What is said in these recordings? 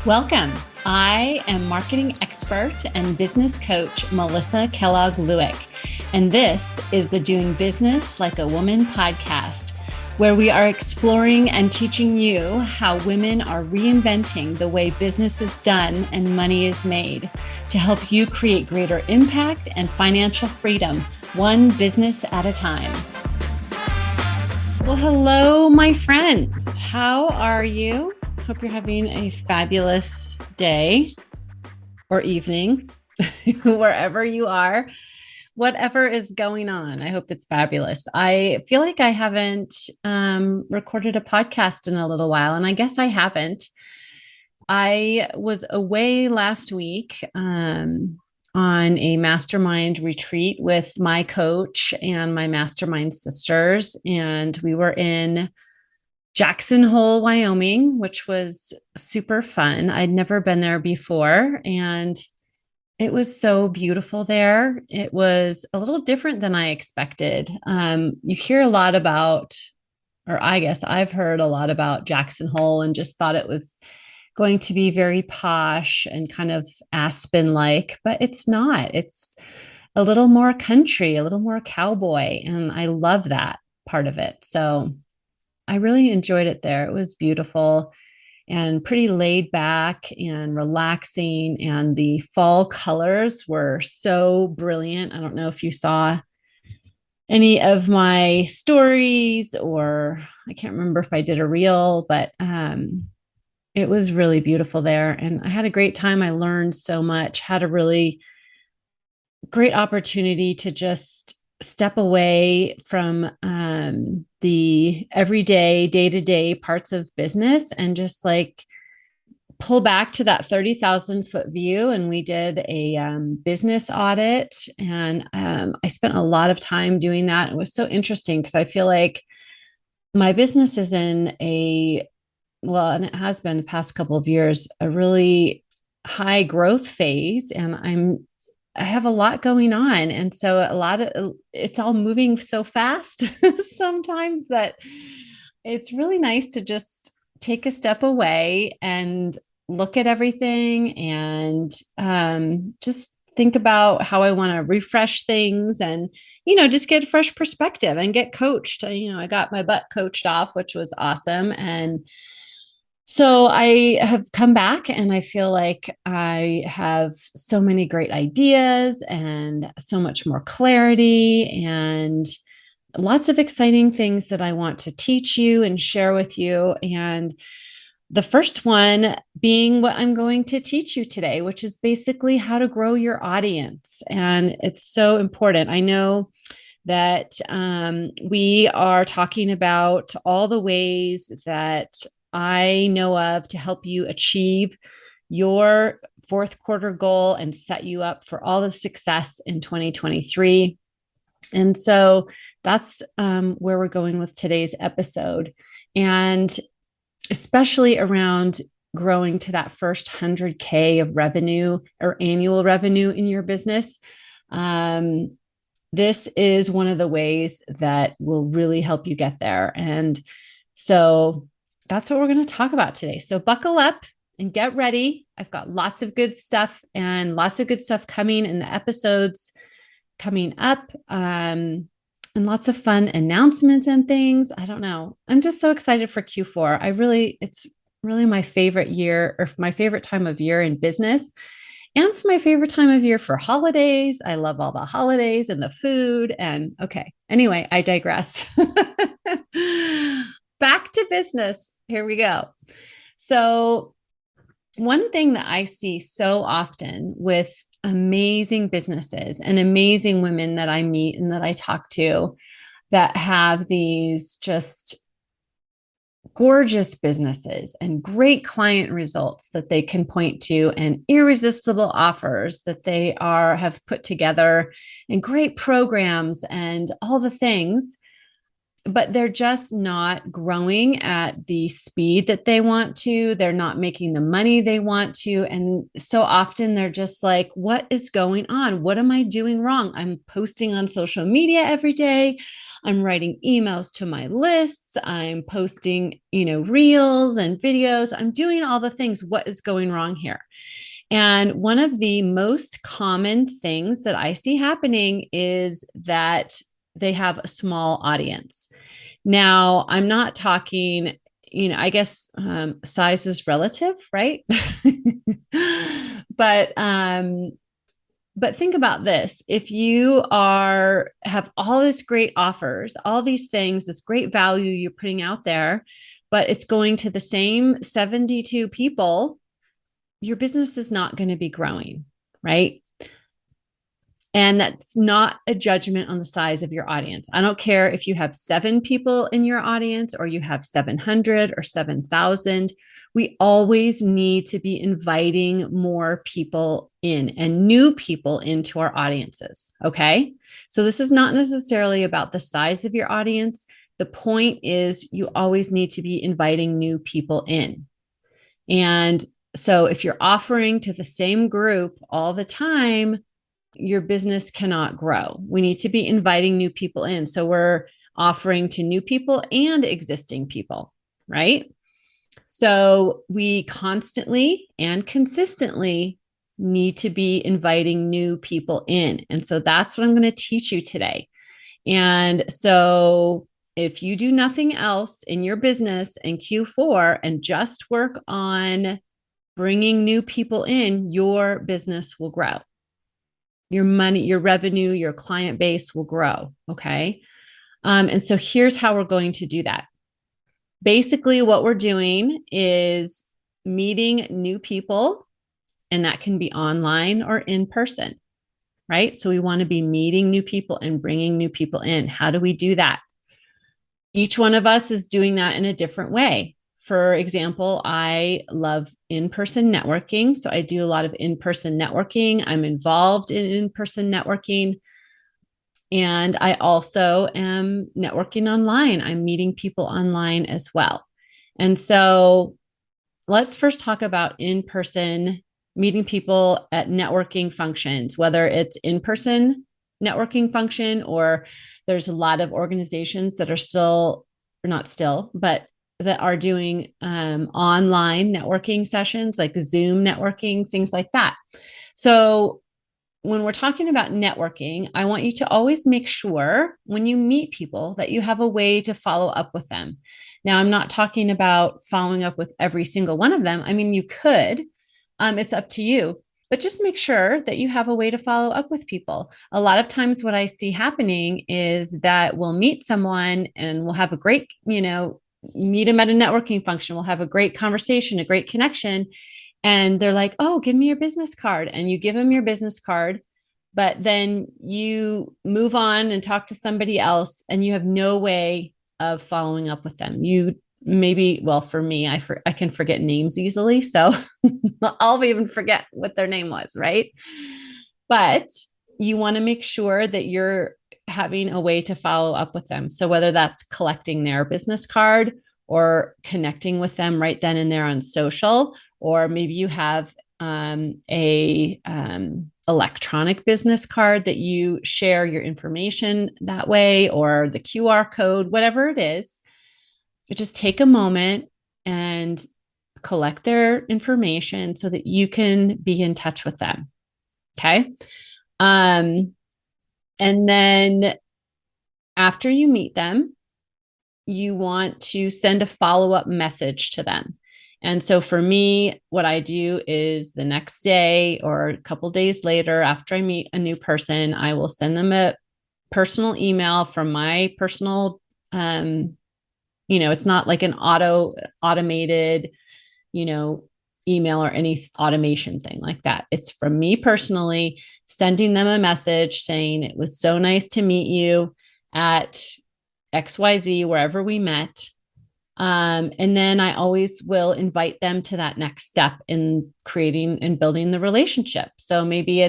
Welcome. I am marketing expert and business coach Melissa Kellogg-Lewick, and this is the Doing Business Like a Woman podcast, where we are exploring and teaching you how women are reinventing the way business is done and money is made to help you create greater impact and financial freedom, one business at a time. Well, hello, my friends. How are you? Hope you're having a fabulous day or evening, wherever you are, whatever is going on. I hope it's fabulous. I feel like I haven't recorded a podcast in a little while, and I guess I haven't. I was away last week on a mastermind retreat with my coach and my mastermind sisters, and we were in Jackson Hole, Wyoming, which was super fun. I'd never been there before, and it was so beautiful there. It was a little different than I expected. You hear a lot about, or I guess I've heard a lot about Jackson Hole and just thought it was going to be very posh and kind of Aspen-like, but it's not. It's a little more country, a little more cowboy, and I love that part of it. So I really enjoyed it there. It was beautiful and pretty laid back and relaxing. And the fall colors were so brilliant. I don't know if you saw any of my stories, or I can't remember if I did a reel, but it was really beautiful there. And I had a great time. I learned so much, had a really great opportunity to just step away from the everyday, day-to-day parts of business and just like pull back to that 30,000 foot view. And we did a business audit, and I spent a lot of time doing that. It was so interesting because I feel like my business is in and it has been the past couple of years, a really high growth phase, and I have a lot going on. And so it's all moving so fast sometimes that it's really nice to just take a step away and look at everything and just think about how I want to refresh things and, just get a fresh perspective and get coached. I got my butt coached off, which was awesome. And so I have come back and I feel like I have so many great ideas and so much more clarity and lots of exciting things that I want to teach you and share with you. And the first one being what I'm going to teach you today, which is basically how to grow your audience. And it's so important. I know that we are talking about all the ways that I know of to help you achieve your fourth quarter goal and set you up for all the success in 2023. And so that's where we're going with today's episode. And especially around growing to that first 100K of revenue or annual revenue in your business. This is one of the ways that will really help you get there. And so that's what we're going to talk about today. So buckle up and get ready. I've got lots of good stuff and lots of good stuff coming in the episodes coming up, and lots of fun announcements and things. I don't know. I'm just so excited for Q4. It's really my favorite year, or my favorite time of year in business. And it's my favorite time of year for holidays. I love all the holidays and the food. And okay, anyway, I digress. Back to business. Here we go. So one thing that I see so often with amazing businesses and amazing women that I meet and that I talk to that have these just gorgeous businesses and great client results that they can point to and irresistible offers that they have put together and great programs and all the things, but they're just not growing at the speed that they want to. They're not making the money they want to. And so often they're just like, what is going on? What am I doing wrong? I'm posting on social media every day. I'm writing emails to my lists. I'm posting, reels and videos. I'm doing all the things. What is going wrong here? And one of the most common things that I see happening is that they have a small audience. Now, I'm not talking, I guess size is relative, right? but but think about this. If you have all this great offers, all these things, this great value you're putting out there, but it's going to the same 72 people, your business is not going to be growing, right? And that's not a judgment on the size of your audience. I don't care if you have 7 people in your audience or you have 700 or 7,000. We always need to be inviting more people in and new people into our audiences. Okay. So this is not necessarily about the size of your audience. The point is, you always need to be inviting new people in. And so if you're offering to the same group all the time, your business cannot grow. We need to be inviting new people in. So we're offering to new people and existing people, right? So we constantly and consistently need to be inviting new people in. And so that's what I'm going to teach you today. And so if you do nothing else in your business in Q4 and just work on bringing new people in, your business will grow. Your money, your revenue, your client base will grow. Okay. And so here's how we're going to do that. Basically, what we're doing is meeting new people, and that can be online or in person, right? So we want to be meeting new people and bringing new people in. How do we do that? Each one of us is doing that in a different way. For example, I love in-person networking. So I do a lot of in-person networking. I'm involved in in-person networking. And I also am networking online. I'm meeting people online as well. And so let's first talk about in-person meeting people at networking functions, whether it's in-person networking function or there's a lot of organizations that are still, or not still, but that are doing online networking sessions like Zoom networking, things like that. So when we're talking about networking, I want you to always make sure when you meet people that you have a way to follow up with them. Now, I'm not talking about following up with every single one of them. I mean, you could, it's up to you, but just make sure that you have a way to follow up with people. A lot of times what I see happening is that we'll meet someone and we'll have a great, meet them at a networking function. We'll have a great conversation, a great connection. And they're like, oh, give me your business card. And you give them your business card, but then you move on and talk to somebody else and you have no way of following up with them. You maybe, well, for me, I can forget names easily. So I'll even forget what their name was, right? But you want to make sure that you're having a way to follow up with them. So whether that's collecting their business card or connecting with them right then and there on social, or maybe you have a electronic business card that you share your information that way, or the QR code, whatever it is. Just take a moment and collect their information so that you can be in touch with them. Okay. And then after you meet them, you want to send a follow-up message to them. And so for me, what I do is the next day or a couple days later, after I meet a new person, I will send them a personal email from my personal, it's not like an automated, email or any automation thing like that. It's from me personally, sending them a message saying it was so nice to meet you at XYZ, wherever we met. And then I always will invite them to that next step in creating and building the relationship. So maybe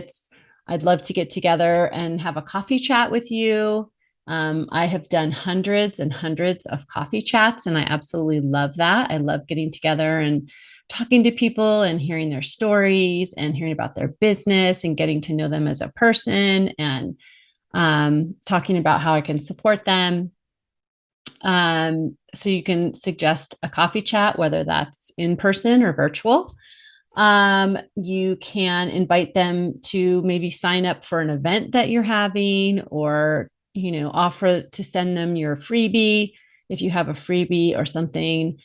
I'd love to get together and have a coffee chat with you. I have done hundreds and hundreds of coffee chats, and I absolutely love that. I love getting together and talking to people and hearing their stories and hearing about their business and getting to know them as a person. And talking about how I can support them. So you can suggest a coffee chat, whether that's in person or virtual. You can invite them to maybe sign up for an event that you're having, or, offer to send them your freebie if you have a freebie or something.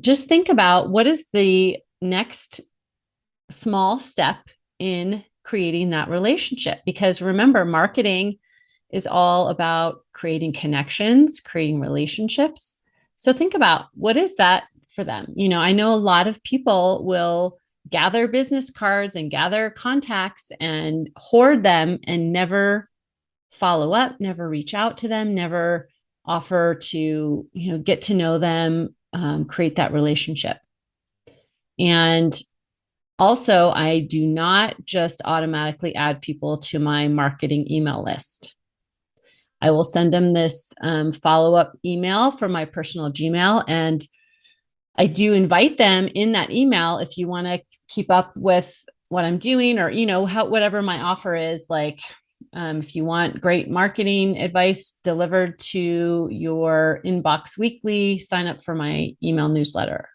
Just think about what is the next small step in creating that relationship. Because remember, marketing is all about creating connections, creating relationships. So think about what is that for them. I know a lot of people will gather business cards and gather contacts and hoard them and never follow up, never reach out to them, never offer to, get to know them, create that relationship. And also, I do not just automatically add people to my marketing email list. I will send them this follow-up email from my personal Gmail. And I do invite them in that email if you want to keep up with what I'm doing, or, whatever my offer is. Like, if you want great marketing advice delivered to your inbox weekly, sign up for my email newsletter.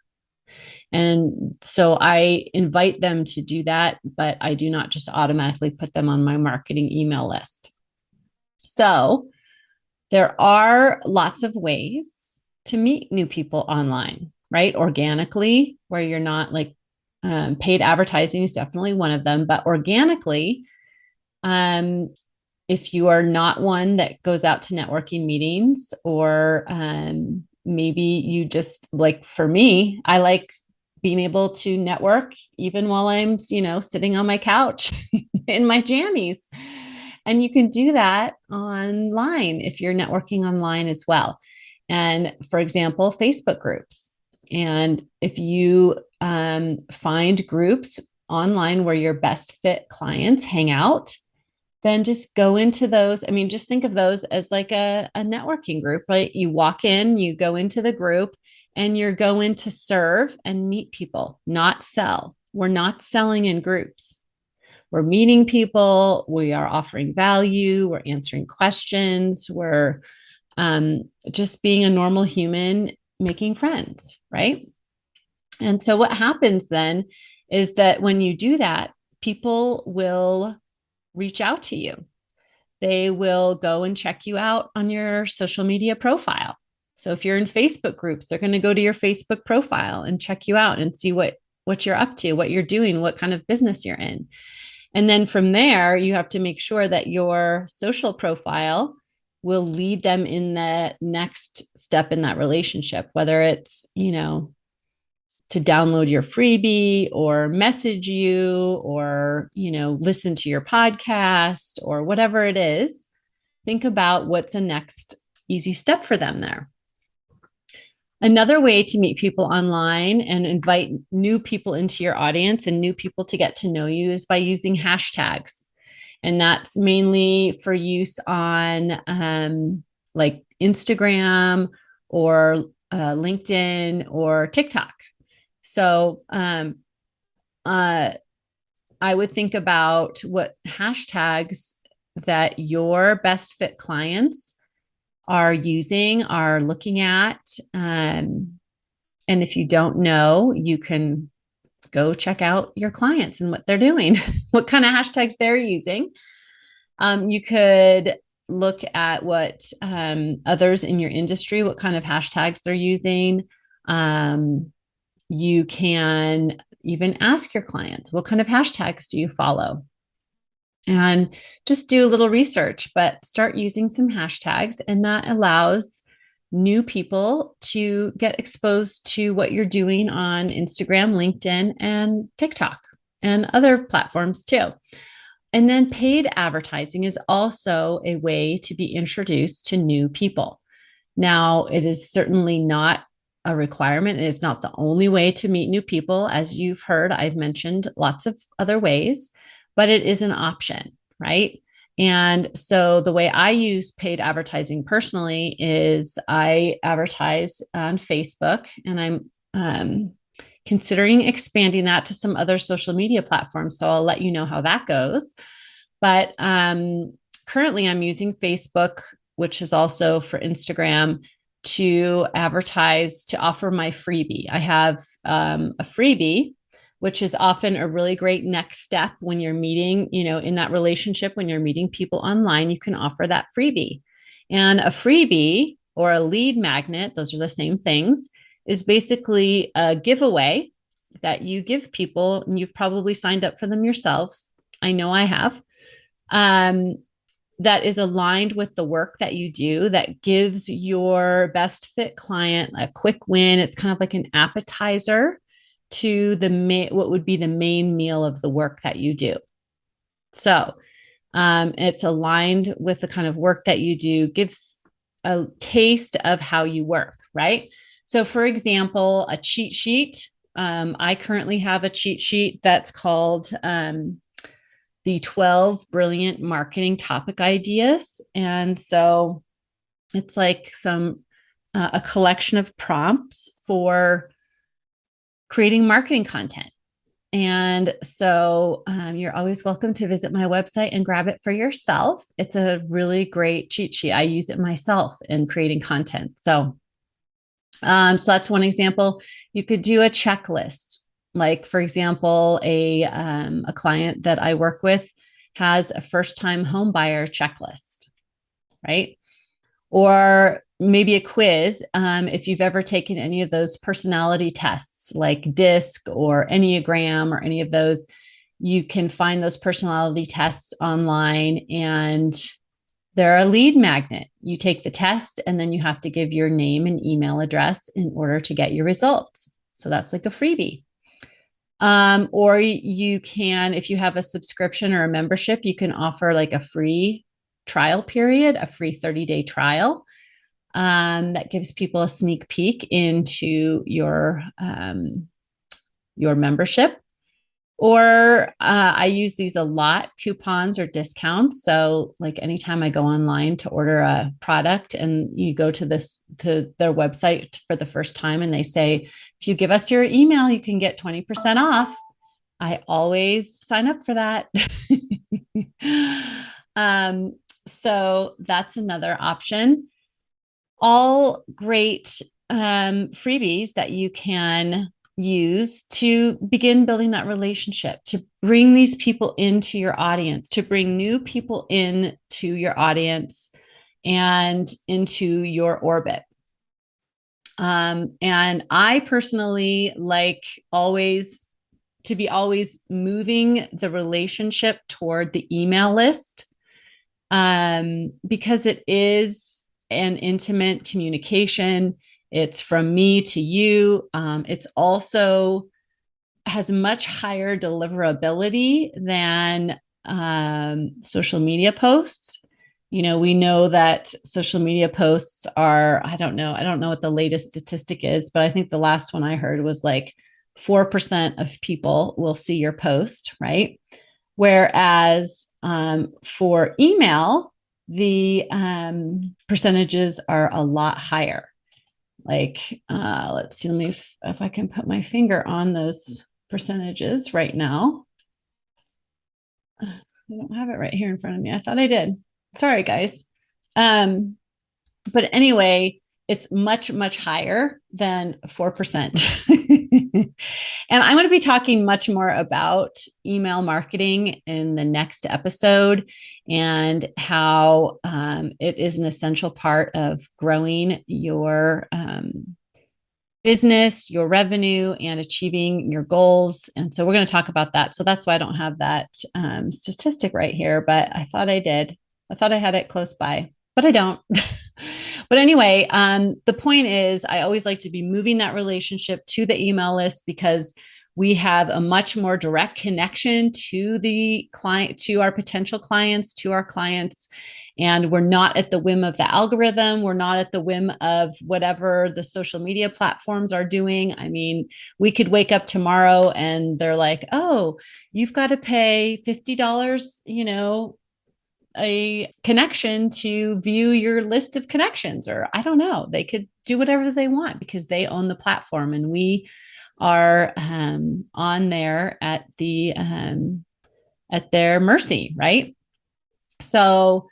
And so I invite them to do that, but I do not just automatically put them on my marketing email list. So there are lots of ways to meet new people online, right? Organically, where you're not like, paid advertising is definitely one of them, but organically, if you are not one that goes out to networking meetings, or maybe you just, like, for me, I like being able to network even while I'm, sitting on my couch in my jammies. And you can do that online if you're networking online as well. And for example, Facebook groups. And if you find groups online where your best fit clients hang out, then just go into those. I mean, just think of those as like a networking group, right? You walk in, you go into the group, and you're going to serve and meet people, not sell. We're not selling in groups. We're meeting people. We are offering value. We're answering questions. We're just being a normal human, making friends, right? And so what happens then is that when you do that, people will reach out to you. They will go and check you out on your social media profile. So if you're in Facebook groups, they're going to go to your Facebook profile and check you out and see what you're up to, what you're doing, what kind of business you're in. And then from there, you have to make sure that your social profile will lead them in the next step in that relationship, whether it's, to download your freebie or message you, or, listen to your podcast or whatever it is. Think about what's the next easy step for them there. Another way to meet people online and invite new people into your audience and new people to get to know you is by using hashtags. And that's mainly for use on like Instagram or LinkedIn or TikTok. So I would think about what hashtags that your best fit clients are using, are looking at. And if you don't know, you can go check out your clients and what they're doing, what kind of hashtags they're using. You could look at what others in your industry, what kind of hashtags they're using. You can even ask your clients, what kind of hashtags do you follow? And just do a little research, but start using some hashtags. And that allows new people to get exposed to what you're doing on Instagram, LinkedIn, and TikTok, and other platforms too. And then paid advertising is also a way to be introduced to new people. Now, it is certainly not a requirement. It is not the only way to meet new people. As you've heard, I've mentioned lots of other ways, but it is an option, right? And so the way I use paid advertising personally is I advertise on Facebook, and I'm considering expanding that to some other social media platforms. So I'll let you know how that goes. But currently I'm using Facebook, which is also for Instagram, to advertise, to offer my freebie. I have a freebie, which is often a really great next step when you're meeting, in that relationship, when you're meeting people online, you can offer that freebie. And a freebie or a lead magnet, those are the same things, is basically a giveaway that you give people, and you've probably signed up for them yourselves. I know I have. Um, that is aligned with the work that you do, that gives your best fit client a quick win. It's kind of like an appetizer to what would be the main meal of the work that you do. So it's aligned with the kind of work that you do, gives a taste of how you work, right? So for example, a cheat sheet. I currently have a cheat sheet that's called the 12 brilliant marketing topic ideas. And so it's like a collection of prompts for creating marketing content. And so you're always welcome to visit my website and grab it for yourself. It's a really great cheat sheet. I use it myself in creating content. So that's one example. You could do a checklist. Like, for example, a client that I work with has a first-time home buyer checklist, right? Or maybe a quiz. If you've ever taken any of those personality tests like DISC or Enneagram or any of those, you can find those personality tests online, and they're a lead magnet. You take the test and then you have to give your name and email address in order to get your results. So that's like a freebie. Or you can, if you have a subscription or a membership, you can offer like a free trial period, a free 30-day trial that gives people a sneak peek into your membership. Or I use these a lot, coupons or discounts. So like anytime I go online to order a product and you go to their website for the first time and they say, if you give us your email, you can get 20% off. I always sign up for that. So that's another option. All great freebies that you can use to begin building that relationship, to bring these people into your audience, to bring new people into your audience and into your orbit. And I personally like always moving the relationship toward the email list, because it is an intimate communication. It's from me to you. It's also has much higher deliverability than social media posts. We know that social media posts are, I don't know what the latest statistic is, but I think the last one I heard was like 4% of people will see your post, right? Whereas for email, the percentages are a lot higher. Like, let's see, if I can put my finger on those percentages right now. I don't have it right here in front of me. I thought I did. Sorry, guys. But anyway, it's much, much higher than 4%. And I'm going to be talking much more about email marketing in the next episode, and how it is an essential part of growing your business, your revenue, and achieving your goals. And so we're going to talk about that. So that's why I don't have that statistic right here, but I thought I did. I thought I had it close by, but I don't. But anyway, the point is, I always like to be moving that relationship to the email list, because we have a much more direct connection to the client, to our potential clients, to our clients. And we're not at the whim of the algorithm. We're not at the whim of whatever the social media platforms are doing. I mean, we could wake up tomorrow and they're like, oh, you've got to pay $50, a connection to view your list of connections, or I don't know. They could do whatever they want because they own the platform, and we are on there at their mercy, right? So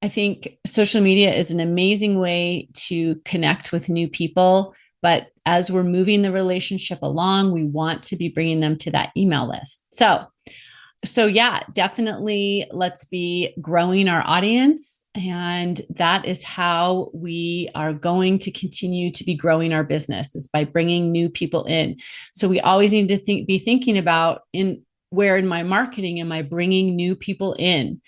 I think social media is an amazing way to connect with new people. But as we're moving the relationship along, we want to be bringing them to that email list. So yeah, definitely let's be growing our audience. And that is how we are going to continue to be growing our business, is by bringing new people in. So we always need to be thinking about where in my marketing am I bringing new people in?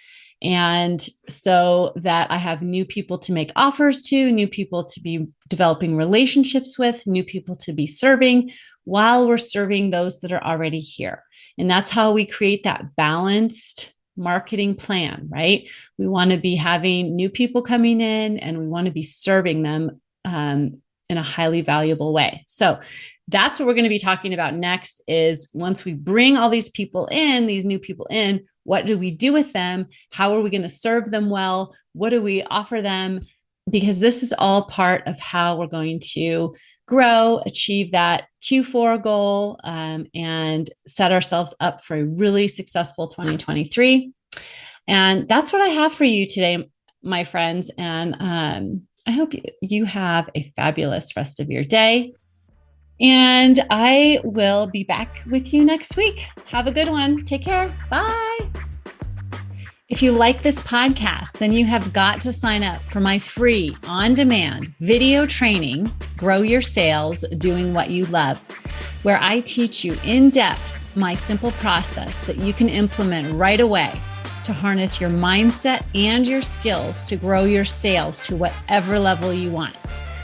And so that I have new people to make offers to, new people to be developing relationships with, new people to be serving while we're serving those that are already here. And that's how we create that balanced marketing plan, right? We want to be having new people coming in and we want to be serving them in a highly valuable way. So that's what we're going to be talking about next, is once we bring all these people in, these new people in, what do we do with them? How are we going to serve them well? What do we offer them? Because this is all part of how we're going to grow, achieve that Q4 goal, and set ourselves up for a really successful 2023. And that's what I have for you today, my friends. And I hope you have a fabulous rest of your day. And I will be back with you next week. Have a good one. Take care. Bye. If you like this podcast, then you have got to sign up for my free on-demand video training, Grow Your Sales Doing What You Love, where I teach you in depth my simple process that you can implement right away to harness your mindset and your skills to grow your sales to whatever level you want.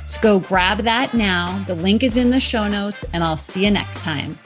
So go grab that now. The link is in the show notes, and I'll see you next time.